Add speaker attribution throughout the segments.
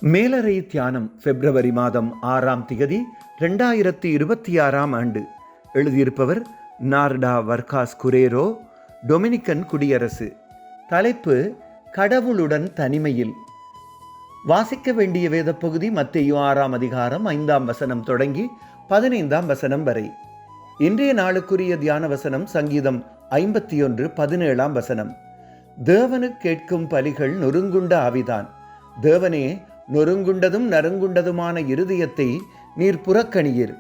Speaker 1: மேலறை தியானம் பிப்ரவரி மாதம் 6ஆம் திகதி 2026ஆம் ஆண்டு. எழுதியிருப்பவர் நார்டா வர்காஸ் குரேரோ, டொமினிக்கன் குடியரசு. தலைப்பு: கடவுளுடன் தனிமையில். வாசிக்க வேண்டிய வேத பகுதி மத்தேயு 6ஆம் அதிகாரம் 5ஆம் வசனம் தொடங்கி 15ஆம் வசனம் வரை. இன்றைய நாளுக்குரிய தியான வசனம் சங்கீதம் 51:17ஆம் வசனம். தேவனுக்கு கேட்கும் பலிகள் நொறுங்குண்ட ஆவிதான். தேவனே, நொறுங்குண்டதும் நறுங்குண்டதுமான இருதயத்தை நீர் புறக்கணியீர்.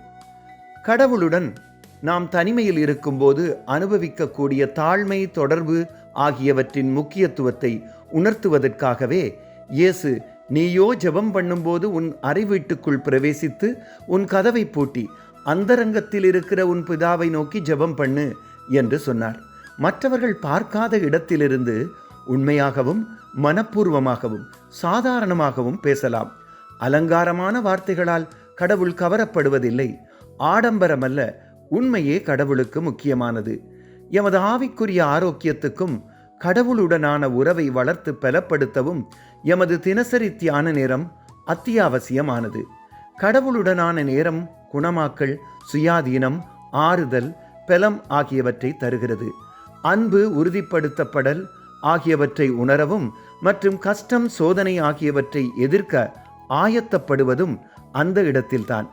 Speaker 1: கடவுளுடன் நாம் தனிமையில் இருக்கும்போது அனுபவிக்கக்கூடிய தாழ்மை, தொடர்பு ஆகியவற்றின் முக்கியத்துவத்தை உணர்த்துவதற்காகவே இயேசு, நீயோ ஜெபம் பண்ணும்போது உன் அறை வீட்டுக்குள் பிரவேசித்து உன் கதவை பூட்டி அந்தரங்கத்தில் இருக்கிற உன் பிதாவை நோக்கி ஜெபம் பண்ணு என்று சொன்னார். மற்றவர்கள் பார்க்காத இடத்திலிருந்து உண்மையாகவும் மனப்பூர்வமாகவும் சாதாரணமாகவும் பேசலாம். அலங்காரமான வார்த்தைகளால் கடவுள் கவரப்படுவதில்லை. ஆடம்பரமல்ல, உண்மையே கடவுளுக்கு முக்கியமானது. எமது ஆவிக்குரிய ஆரோக்கியத்துக்கும் கடவுளுடனான உறவை வளர்த்து பலப்படுத்தவும் எமது தினசரி தியான நேரம் அத்தியாவசியமானது. கடவுளுடனான நேரம் குணமாக்கல், சுயாதீனம், ஆறுதல், பலம் ஆகியவற்றை தருகிறது. அன்பு, உறுதிப்படுத்தப்படல் ஆகியவற்றை உணரவும் மற்றும் கஷ்டம், சோதனை ஆகியவற்றை எதிர்க்க ஆயத்தப்படுவதும் அந்த இடத்தில்தான்.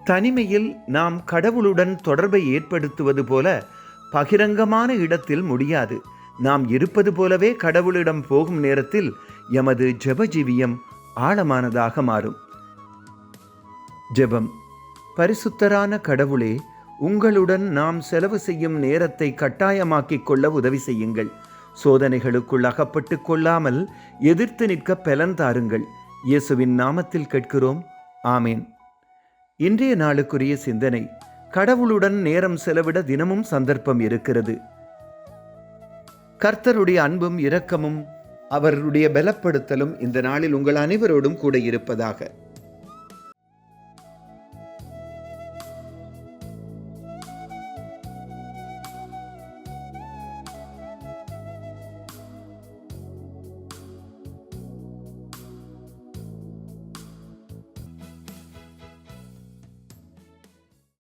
Speaker 1: தனிமையில் நாம் கடவுளுடன் தொடர்பை ஏற்படுத்துவது போல பகிரங்கமான இடத்தில் முடியாது. நாம் இருப்பது போலவே கடவுளிடம் போகும் நேரத்தில் எமது ஜெபஜீவியம் ஆழமானதாக மாறும். ஜெபம். பரிசுத்தரான கடவுளே, உங்களுடன் நாம் செலவு செய்யும் நேரத்தை கட்டாயமாக்கிக் கொள்ள உதவி செய்யுங்கள். சோதனைகளுக்குள் அகப்பட்டு கொள்ளாமல் எதிர்த்து நிற்க பலன் தாருங்கள். இயேசுவின் நாமத்தில் கேட்கிறோம், ஆமேன். இன்றைய நாளுக்குரிய சிந்தனை: கடவுளுடன் நேரம் செலவிட தினமும் சந்தர்ப்பம் இருக்கிறது. கர்த்தருடைய அன்பும் இரக்கமும் அவருடைய பலப்படுத்தலும் இந்த நாளில் உங்கள் அனைவரோடும் கூட இருப்பதாக.